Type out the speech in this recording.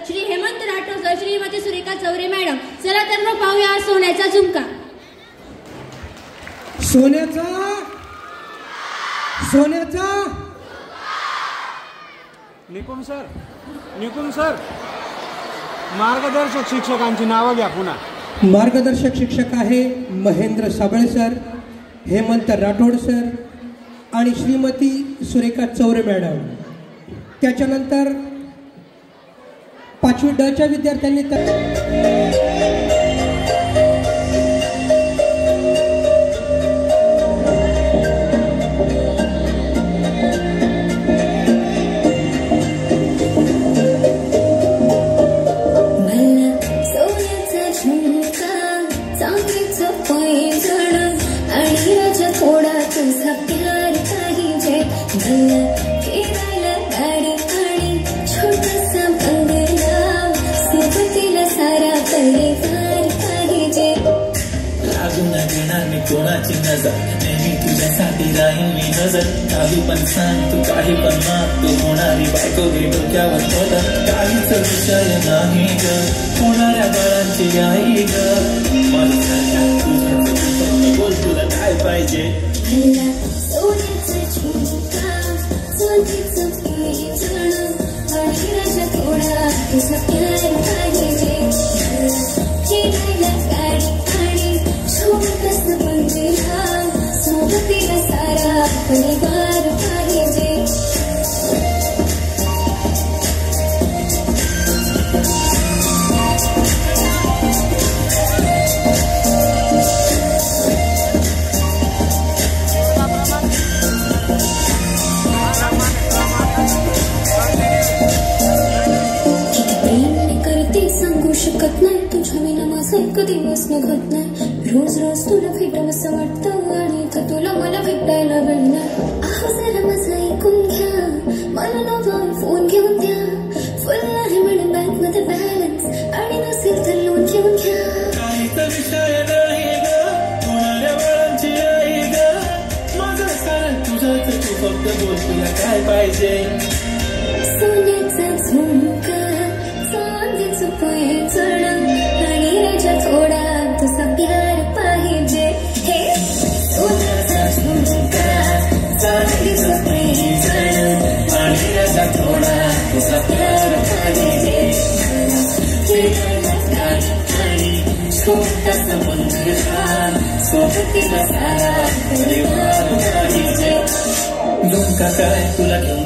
Shri Hemant Rathod sir, Shrimati Surekha Chaure madam. चला तर मग पाहूया सोन्याचा झुमका. सोन्याचा निकुम सर मार्गदर्शक शिक्षकांची नावं घ्या पुन्हा. मार्गदर्शक शिक्षक आहे महेंद्र साबळे सर, हेमंत राठोड सर आणि श्रीमती सुरेखा चौरे मॅडम. त्याच्यानंतर 5वी ड च्या विद्यार्थ्यांनी कोणाची नजर नेहमी तुझ्यासाठी राहील मी नजर. काही पण सांग तू, काही पण माग तू, होणारी बायको घे डोक्यावर होता. काहीच विषय नाही ग, होणाऱ्या बाळांची आई ग. मला बोल तुला काय पाहिजे. परिवार पाहिजे. करते सांगू शकत नाही, तुझ्या विना माझा एक दिवस निघत नाही. रोज रोज तुला भेटावं असं वाटतं आणि तुला मला भेटायला वेळ नाही. आहो जरा माझं ऐकून घ्या, मला नवा फोन घेऊन द्या. फुल आहे म्हणून बँक मध्ये बॅलन्स आणि नसेल तर लोन घेऊन घ्या. काहीच विषय नाही ग, होणाऱ्या बाळांची आई ग. माझं सारं तुझंच, तू फक्त बोल तुला काय पाहिजे. सोन्याचा झुमका, चांदीचं पैंजण आणि राजा थोडा तुझा प्यार पाहिजे. हे सोन्याचा झुमका, चांदीचं पैंजण आणि राजा थोडा तुझा प्यार पाहिजे. छोटासा मुलगा, सोबतीला सारा परिवार पाहिजे. झुमका काय तुला घेऊन